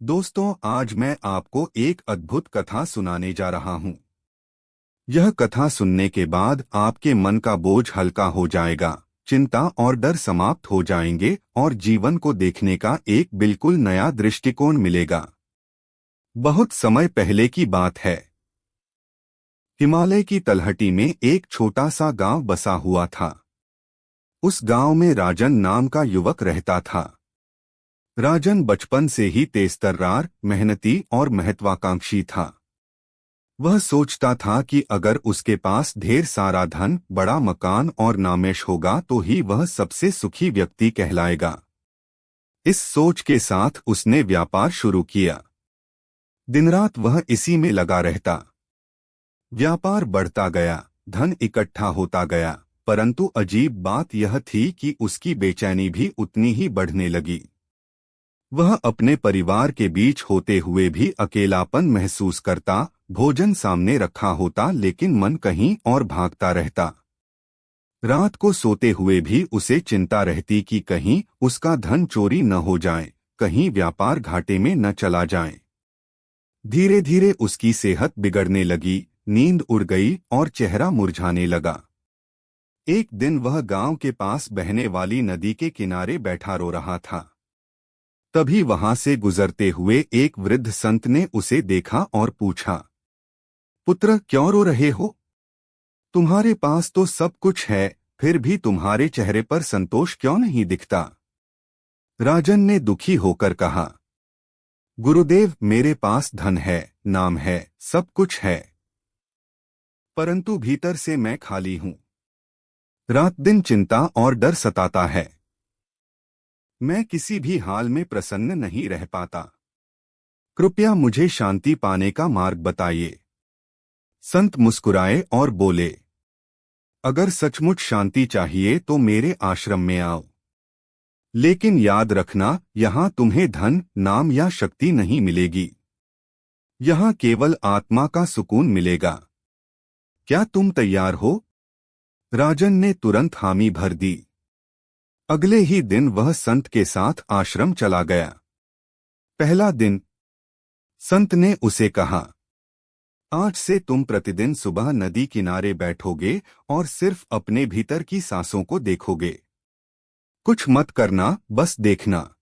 दोस्तों, आज मैं आपको एक अद्भुत कथा सुनाने जा रहा हूं। यह कथा सुनने के बाद आपके मन का बोझ हल्का हो जाएगा, चिंता और डर समाप्त हो जाएंगे और जीवन को देखने का एक बिल्कुल नया दृष्टिकोण मिलेगा। बहुत समय पहले की बात है। हिमालय की तलहटी में एक छोटा सा गांव बसा हुआ था। उस गांव में राजन नाम का युवक रहता था। राजन बचपन से ही तेजतर्रार, मेहनती और महत्वाकांक्षी था। वह सोचता था कि अगर उसके पास ढेर सारा धन, बड़ा मकान और नामेश होगा तो ही वह सबसे सुखी व्यक्ति कहलाएगा। इस सोच के साथ उसने व्यापार शुरू किया। दिन-रात वह इसी में लगा रहता। व्यापार बढ़ता गया, धन इकट्ठा होता गया, परंतु अजीब बात यह थी कि उसकी बेचैनी भी उतनी ही बढ़ने लगी। वह अपने परिवार के बीच होते हुए भी अकेलापन महसूस करता। भोजन सामने रखा होता लेकिन मन कहीं और भागता रहता। रात को सोते हुए भी उसे चिंता रहती कि कहीं उसका धन चोरी न हो जाए, कहीं व्यापार घाटे में न चला जाए। धीरे धीरे उसकी सेहत बिगड़ने लगी, नींद उड़ गई और चेहरा मुरझाने लगा। एक दिन वह गांव के पास बहने वाली नदी के किनारे बैठा रो रहा था। तभी वहां से गुजरते हुए एक वृद्ध संत ने उसे देखा और पूछा, पुत्र, क्यों रो रहे हो? तुम्हारे पास तो सब कुछ है, फिर भी तुम्हारे चेहरे पर संतोष क्यों नहीं दिखता? राजन ने दुखी होकर कहा, गुरुदेव, मेरे पास धन है, नाम है, सब कुछ है, परंतु भीतर से मैं खाली हूं। रात दिन चिंता और डर सताता है। मैं किसी भी हाल में प्रसन्न नहीं रह पाता। कृपया मुझे शांति पाने का मार्ग बताइए। संत मुस्कुराए और बोले, अगर सचमुच शांति चाहिए तो मेरे आश्रम में आओ। लेकिन याद रखना, यहाँ तुम्हें धन, नाम या शक्ति नहीं मिलेगी। यहाँ केवल आत्मा का सुकून मिलेगा। क्या तुम तैयार हो? राजन ने तुरंत हामी भर दी। अगले ही दिन वह संत के साथ आश्रम चला गया। पहला दिन। संत ने उसे कहा, आज से तुम प्रतिदिन सुबह नदी किनारे बैठोगे और सिर्फ अपने भीतर की सांसों को देखोगे। कुछ मत करना, बस देखना।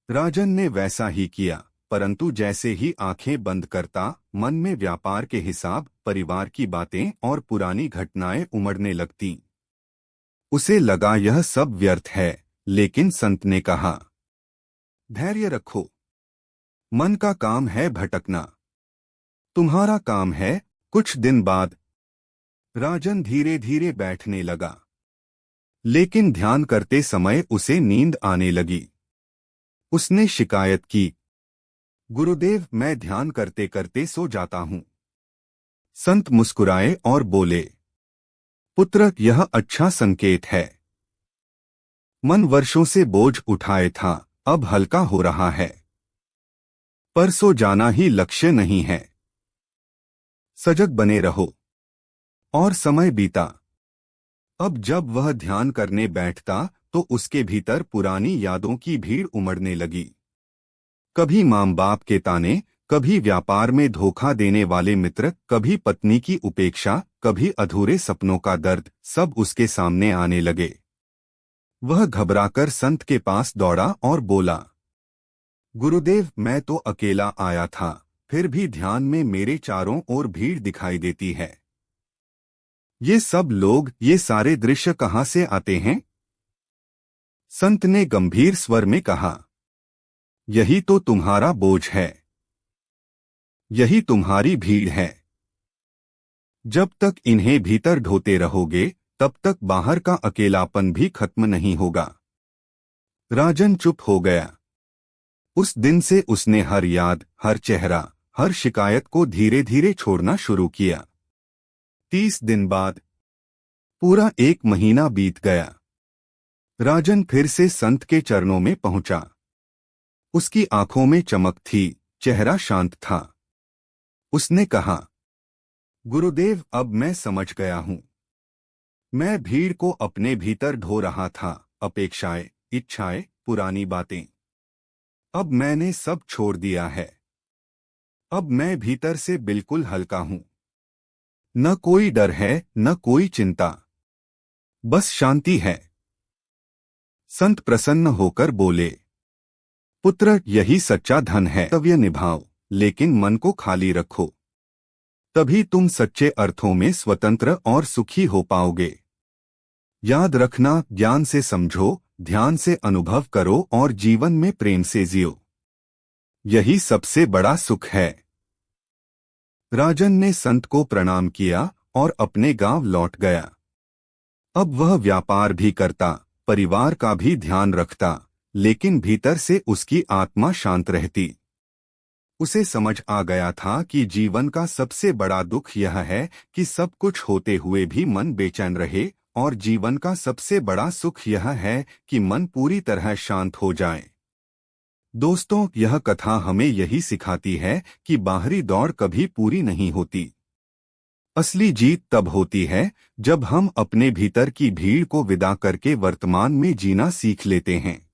राजन ने वैसा ही किया, परंतु जैसे ही आंखें बंद करता, मन में व्यापार के हिसाब, परिवार की बातें और पुरानी घटनाएं उमड़ने लगतीं। उसे लगा यह सब व्यर्थ है, लेकिन संत ने कहा, धैर्य रखो। मन का काम है भटकना, तुम्हारा काम है। कुछ दिन बाद राजन धीरे धीरे बैठने लगा, लेकिन ध्यान करते समय उसे नींद आने लगी। उसने शिकायत की, गुरुदेव, मैं ध्यान करते करते सो जाता हूं। संत मुस्कुराए और बोले, पुत्र, यह अच्छा संकेत है। मन वर्षों से बोझ उठाए था, अब हल्का हो रहा है। पर सो जाना ही लक्ष्य नहीं है। सजग बने रहो। और समय बीता। अब जब वह ध्यान करने बैठता तो उसके भीतर पुरानी यादों की भीड़ उमड़ने लगी। कभी माँ बाप के ताने, कभी व्यापार में धोखा देने वाले मित्र, कभी पत्नी की उपेक्षा, कभी अधूरे सपनों का दर्द, सब उसके सामने आने लगे। वह घबराकर संत के पास दौड़ा और बोला, गुरुदेव, मैं तो अकेला आया था, फिर भी ध्यान में मेरे चारों ओर भीड़ दिखाई देती है। ये सब लोग, ये सारे दृश्य कहाँ से आते हैं? संत ने गंभीर स्वर में कहा, यही तो तुम्हारा बोझ है, यही तुम्हारी भीड़ है। जब तक इन्हें भीतर ढोते रहोगे, तब तक बाहर का अकेलापन भी खत्म नहीं होगा। राजन चुप हो गया। उस दिन से उसने हर याद, हर चेहरा, हर शिकायत को धीरे धीरे छोड़ना शुरू किया। 30 दिन बाद, पूरा एक महीना बीत गया। राजन फिर से संत के चरणों में पहुंचा। उसकी आंखों में चमक थी, चेहरा शांत था। उसने कहा, गुरुदेव, अब मैं समझ गया हूं। मैं भीड़ को अपने भीतर ढो रहा था, अपेक्षाएं, इच्छाएं, पुरानी बातें। अब मैंने सब छोड़ दिया है। अब मैं भीतर से बिल्कुल हल्का हूं। न कोई डर है, न कोई चिंता, बस शांति है। संत प्रसन्न होकर बोले, पुत्र, यही सच्चा धन है। कर्तव्य निभाओ, लेकिन मन को खाली रखो। तभी तुम सच्चे अर्थों में स्वतंत्र और सुखी हो पाओगे। याद रखना, ज्ञान से समझो, ध्यान से अनुभव करो और जीवन में प्रेम से जियो। यही सबसे बड़ा सुख है। राजन ने संत को प्रणाम किया और अपने गांव लौट गया। अब वह व्यापार भी करता, परिवार का भी ध्यान रखता, लेकिन भीतर से उसकी आत्मा शांत रहती। उसे समझ आ गया था कि जीवन का सबसे बड़ा दुख यह है कि सब कुछ होते हुए भी मन बेचैन रहे, और जीवन का सबसे बड़ा सुख यह है कि मन पूरी तरह शांत हो जाए। दोस्तों, यह कथा हमें यही सिखाती है कि बाहरी दौड़ कभी पूरी नहीं होती। असली जीत तब होती है जब हम अपने भीतर की भीड़ को विदा करके वर्तमान में जीना सीख लेते हैं।